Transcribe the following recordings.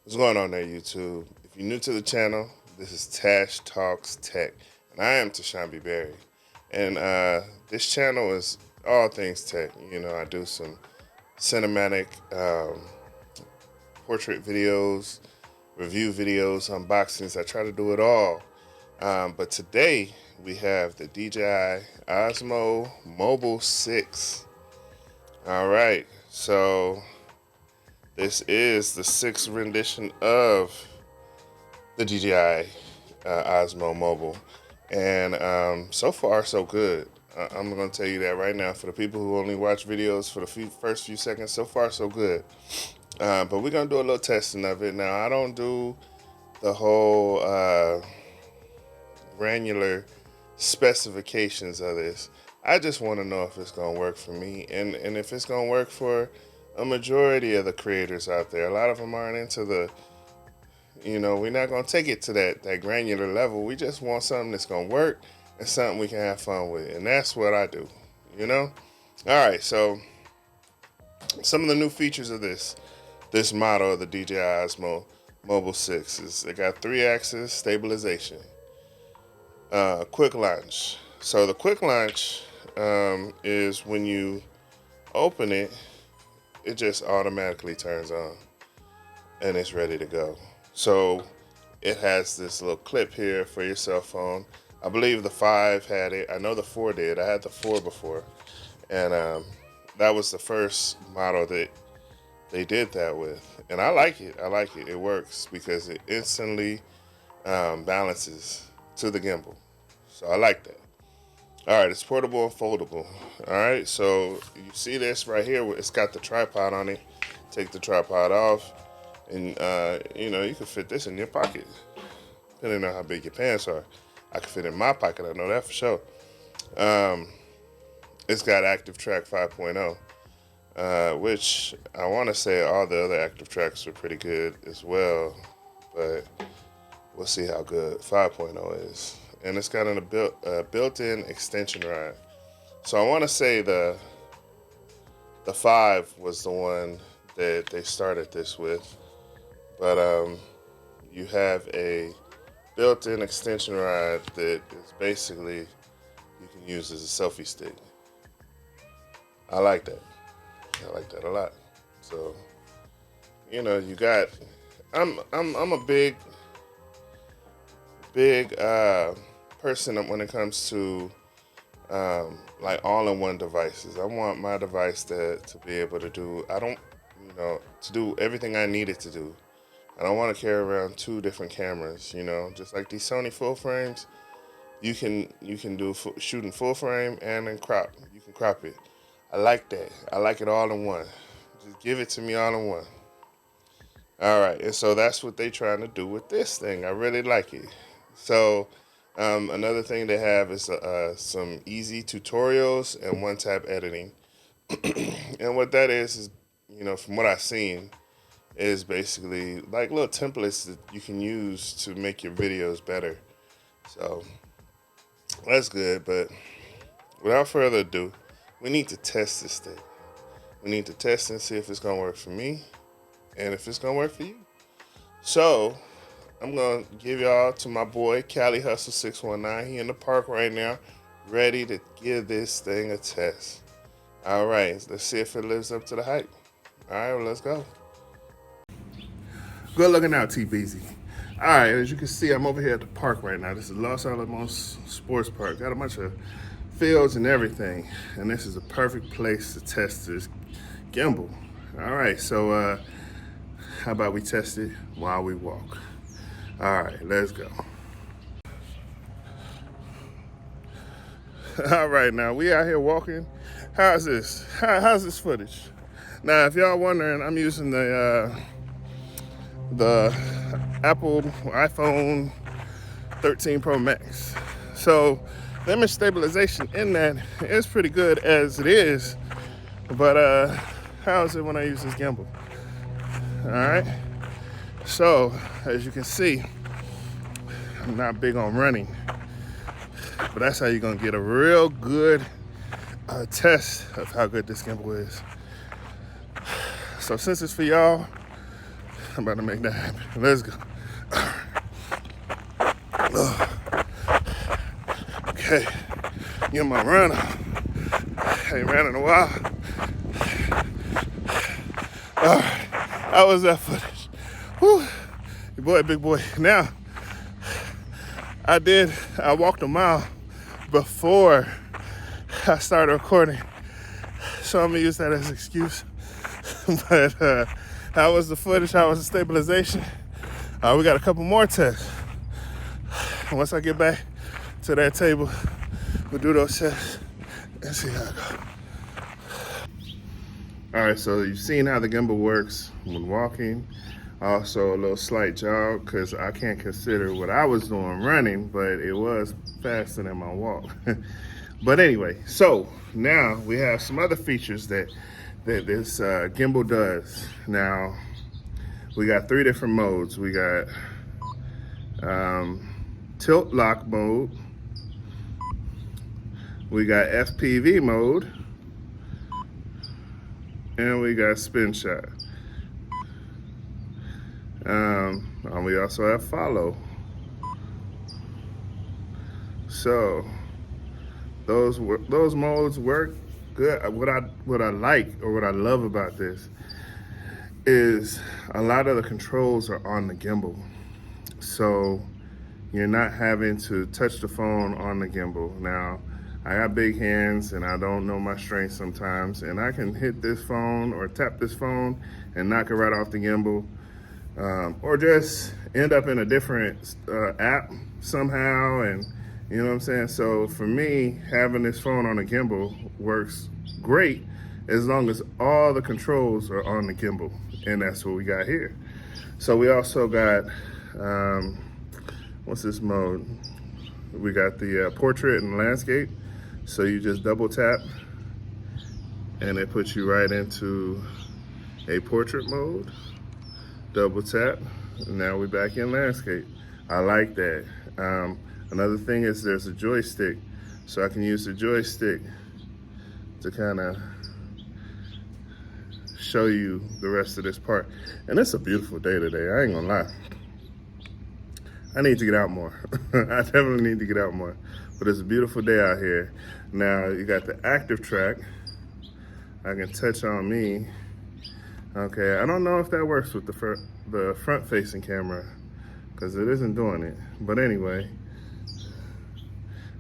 What's going on there, YouTube? If you're new to the channel, this is Tash Talks Tech, and I am tashombeearl. And this channel is all things tech. You know, I do some cinematic portrait videos, review videos, unboxings. I try to do it all. But today we have the DJI OSMO Mobile 6. All right, so this is the 6th rendition of the DJI OSMO Mobile, and so far so good. I'm going to tell you that right now. For the people who only watch videos for the first few seconds, so far so good. But we're going to do a little testing of it. Now, I don't do the whole granular specifications of this. I just want to know if it's going to work for me, and if it's going to work for a majority of the creators out there. A lot of them aren't into the, we're not going to take it to that granular level. We just want something that's going to work and something we can have fun with. And that's what I do, All right, so some of the new features of this model of the DJI OSMO Mobile 6 is it got 3-axis stabilization, quick launch. So the quick launch is when you open it, it just automatically turns on and it's ready to go. So it has this little clip here for your cell phone. I believe the 5 had it. I know the 4 did. I had the 4 before, and that was the first model that they did that with, and I like it. It works because it instantly balances to the gimbal, so I like that. All right, it's portable and foldable. All right, so you see this right here, it's got the tripod on it. Take the tripod off, and you can fit this in your pocket, depending on how big your pants are. I can fit it in my pocket, I know that for sure. It's got Active Track 5.0, which I want to say all the other Active Tracks are pretty good as well, but we'll see how good 5.0 is. And it's got a built-in extension rod. So I want to say the 5 was the one that they started this with, but you have a built-in extension rod that is basically you can use as a selfie stick. I like that. I like that a lot. So you got. I'm a big person when it comes to like all-in-one devices. I want my device to be able to do. I don't, to do everything I need it to do. I don't want to carry around 2 different cameras. Just like these Sony full frames, you can do shooting full frame and then crop. You can crop it. I like that. I like it all in one. Just give it to me all in one. All right, and so that's what they're trying to do with this thing. I really like it. So another thing they have is some easy tutorials and one-tap editing. And what that is, from what I've seen, is basically like little templates that you can use to make your videos better. So that's good, but without further ado, we need to test this thing. We need to test and see if it's gonna work for me and if it's gonna work for you. So I'm gonna give y'all to my boy Cali Hustle 619. He in the park right now, ready to give this thing a test. All right, let's see if it lives up to the hype. All right, well, let's go. Good looking out, T-Beezy. All right, as you can see, I'm over here at the park right now. This is Los Alamos Sports Park. Got a bunch of fields and everything, and this is a perfect place to test this gimbal. All right, so how about we test it while we walk? All right, let's go. All right, now we out here walking. How's this? How's this footage? Now, if y'all wondering, I'm using the Apple iPhone 13 Pro Max. So the image stabilization in that is pretty good as it is, but how is it when I use this gimbal? All right, so as you can see, I'm not big on running, but that's how you're gonna get a real good test of how good this gimbal is. So since it's for y'all, I'm about to make that happen. Let's go. Okay, get my run on. Ain't ran in a while. All right, how was that footage? Whew. Your boy, big boy. Now, I walked a mile before I started recording, so I'm gonna use that as an excuse. But how was the footage? How was the stabilization? We got a couple more tests. Once I get back to that table, we'll do those tests and see how it goes. All right, so you've seen how the gimbal works when walking. Also a little slight jog, because I can't consider what I was doing running, but it was faster than my walk. But anyway, so now we have some other features that this gimbal does. Now, we got 3 different modes. We got tilt lock mode, we got FPV mode, and we got spin shot. We also have follow. So those modes work good. What I like, or what I love about this, is a lot of the controls are on the gimbal. So you're not having to touch the phone on the gimbal. Now, I got big hands and I don't know my strength sometimes, and I can hit this phone or tap this phone and knock it right off the gimbal, or just end up in a different app somehow, and you know what I'm saying? So for me, having this phone on a gimbal works great as long as all the controls are on the gimbal, and that's what we got here. So we also got, what's this mode? We got the portrait and landscape. So you just double tap and it puts you right into a portrait mode. Double tap, and now we're back in landscape. I like that. Another thing is there's a joystick, so I can use the joystick to kind of show you the rest of this part. And it's a beautiful day today, I ain't gonna lie. I need to get out more. I definitely need to get out more. But it's a beautiful day out here. Now you got the active track. I can touch on me. Okay, I don't know if that works with the front-facing camera, because it isn't doing it. But anyway,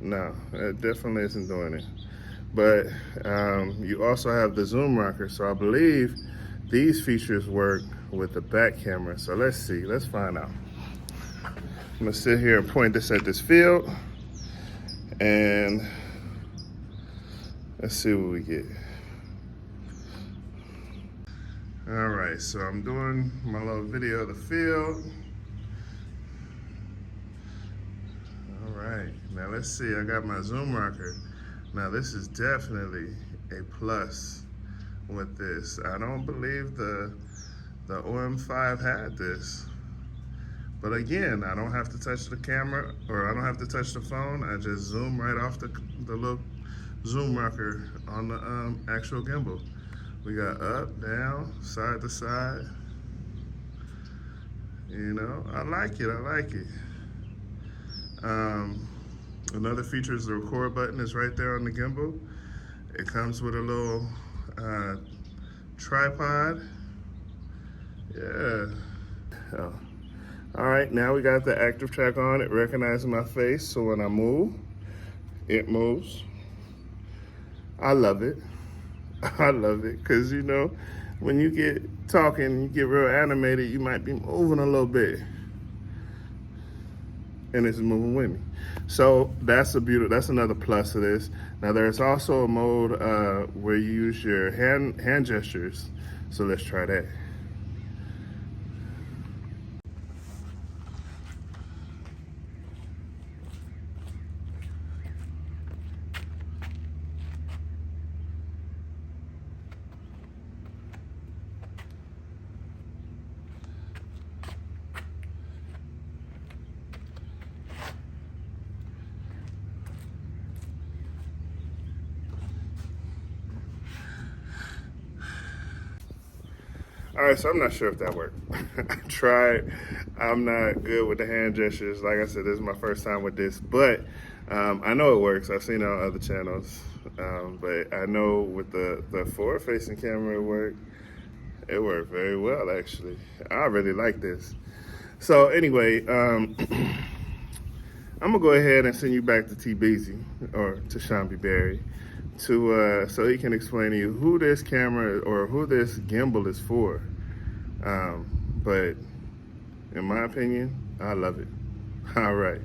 no, it definitely isn't doing it. But you also have the zoom rocker, so I believe these features work with the back camera. So let's see, let's find out. I'm gonna sit here and point this at this field, and let's see what we get. All right, so I'm doing my little video of the field. All right, now let's see, I got my zoom rocker. Now this is definitely a plus with this. I don't believe the OM5 had this. But again, I don't have to touch the camera, or I don't have to touch the phone. I just zoom right off the little zoom rocker on the actual gimbal. We got up, down, side to side. You know, I like it, I like it. Another feature is the record button is right there on the gimbal. It comes with a little tripod. Yeah. Oh. All right, now we got the active track on. It recognizes my face, so when I move, it moves. I love it. I love it, because you know, when you get talking, you get real animated, you might be moving a little bit, and it's moving with me. So that's another plus of this. Now there's also a mode where you use your hand gestures. So let's try that. All right, so I'm not sure if that worked. I tried. I'm not good with the hand gestures. Like I said, this is my first time with this, but I know it works. I've seen it on other channels, but I know with the forward-facing camera, it worked. It worked very well, actually. I really like this. So anyway, I'm gonna go ahead and send you back to T Beasy or to tashombeearl to so he can explain to you who this camera or who this gimbal is for. But in my opinion, I love it. All right.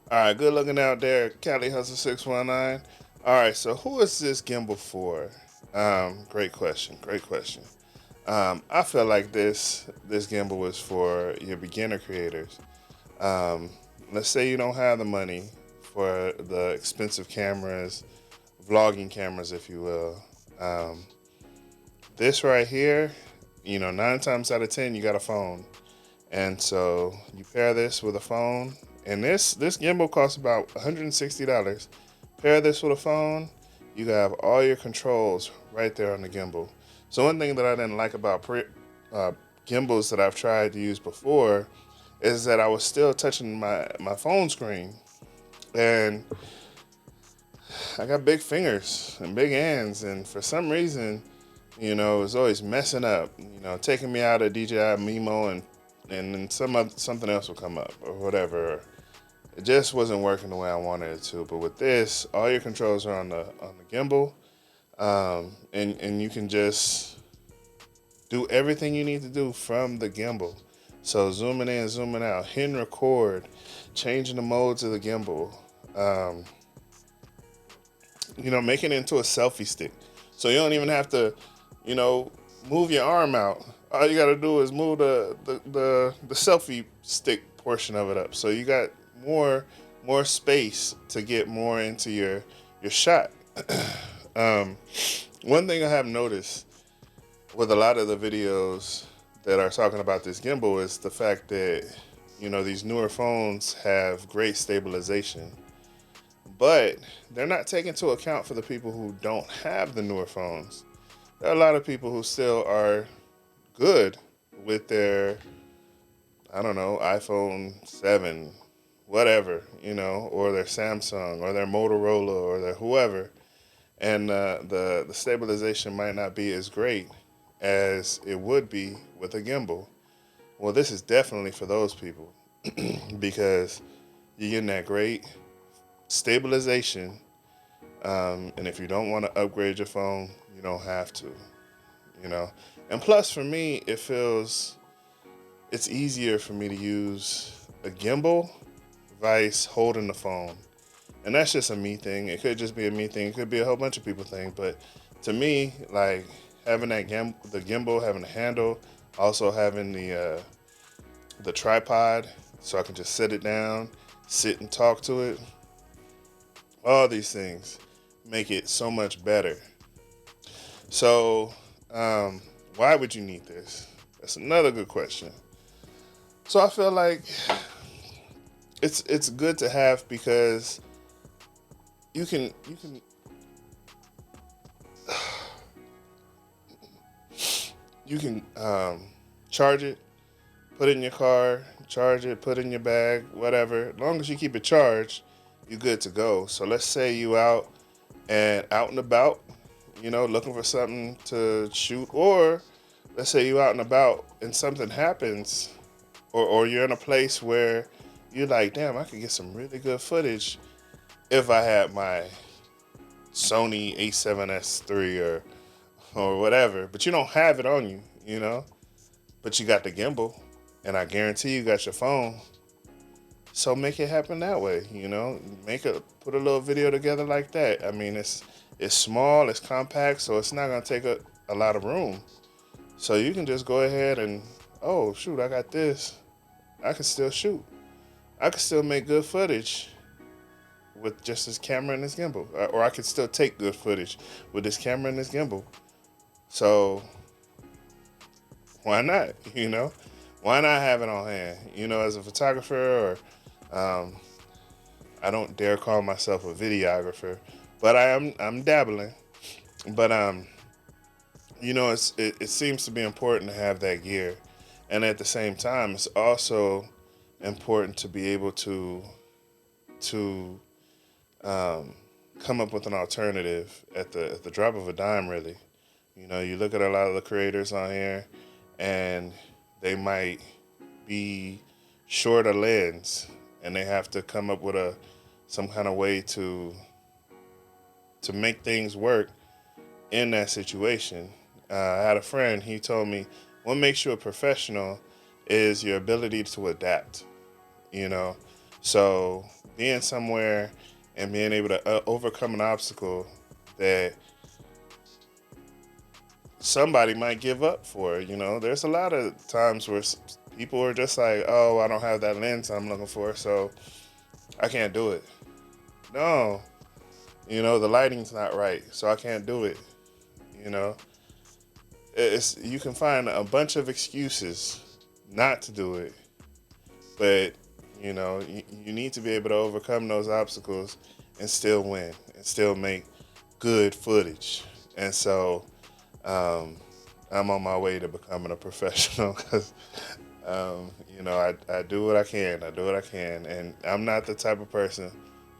All right, good looking out there, Cali Hustle 619. All right, so who is this gimbal for? Great question. Great question. I feel like this gimbal is for your beginner creators. Let's say you don't have the money for the expensive cameras, vlogging cameras, if you will. This right here, 9 times out of 10, you got a phone. And so you pair this with a phone, and this gimbal costs about $160. Pair this with a phone, you have all your controls right there on the gimbal. So one thing that I didn't like about gimbals that I've tried to use before is that I was still touching my phone screen. And I got big fingers and big hands, and for some reason, it was always messing up, taking me out of DJI Mimo, and then something else will come up or whatever. It just wasn't working the way I wanted it to. But with this, all your controls are on the gimbal, and you can just do everything you need to do from the gimbal. So zooming in, zooming out, hitting record, changing the modes of the gimbal, making it into a selfie stick. So you don't even have to, move your arm out. All you got to do is move the selfie stick portion of it up. So you got more space to get more into your shot. One thing I have noticed with a lot of the videos that are talking about this gimbal is the fact that, these newer phones have great stabilization, but they're not taking into account for the people who don't have the newer phones. There are a lot of people who still are good with their, I don't know, iPhone 7, whatever, or their Samsung or their Motorola or their whoever. And the stabilization might not be as great as it would be with a gimbal. Well, this is definitely for those people because you're getting that great stabilization. And if you don't want to upgrade your phone, you don't have to, And plus, for me, it's easier for me to use a gimbal vice holding the phone. And that's just a me thing. It could just be a me thing. It could be a whole bunch of people thing. But to me, like having the gimbal, having the handle, also having the tripod, so I can just set it down, sit and talk to it. All these things make it so much better. So, why would you need this? That's another good question. So I feel like it's good to have because you can charge it, put it in your car, charge it, put it in your bag, whatever. As long as you keep it charged, you're good to go. So let's say you out and about, looking for something to shoot, or let's say you out and about and something happens, or you're in a place where you're like, damn, I could get some really good footage if I had my Sony A7S III or whatever, but you don't have it on you, but you got the gimbal, and I guarantee you got your phone. So make it happen that way, put a little video together like that. I mean, it's small, it's compact, so it's not gonna take a lot of room. So you can just go ahead and, oh shoot, I got this. I can still shoot. I can still make good footage with just this camera and this gimbal, or I could still take good footage with this camera and this gimbal. So why not? Why not have it on hand? As a photographer, or I don't dare call myself a videographer, but I'm dabbling. But you know, it seems to be important to have that gear, and at the same time, it's also important to be able to um, come up with an alternative at the drop of a dime. Really, you know, you look at a lot of the creators on here, and they might be short a lens, and they have to come up with a some kind of way to make things work in that situation. I had a friend. He told me what makes you a professional is your ability to adapt. You know, so being somewhere and being able to overcome an obstacle that somebody might give up for. You know, there's a lot of times where people are just like, "Oh, I don't have that lens I'm looking for, so I can't do it." No, you know, the lighting's not right, so I can't do it. You know, it's you can find a bunch of excuses not to do it, but you know, you need to be able to overcome those obstacles and still win and still make good footage. And so um, I'm on my way to becoming a professional because you know, I do what I can. I do what I can, and I'm not the type of person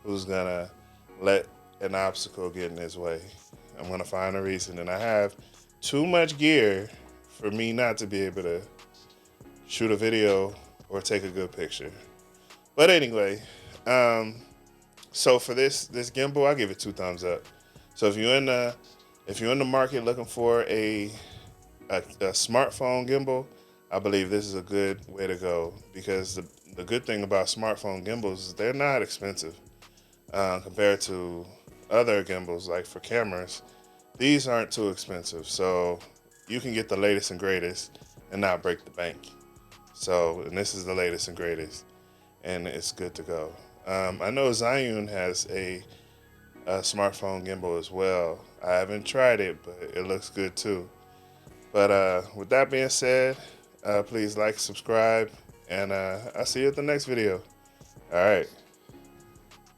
who's gonna let an obstacle get in his way. I'm gonna find a reason, and I have too much gear for me not to be able to shoot a video or take a good picture. But anyway, um, so for this gimbal, I give it 2 thumbs up. So if you're in the market looking for a smartphone gimbal, I believe this is a good way to go because the good thing about smartphone gimbals is they're not expensive compared to other gimbals. Like for cameras, these aren't too expensive, so you can get the latest and greatest and not break the bank. So, and this is the latest and greatest, and it's good to go. I know Zhiyun has a smartphone gimbal as well. I haven't tried it, but it looks good too. But with that being said, please like, subscribe, and I'll see you at the next video. All right.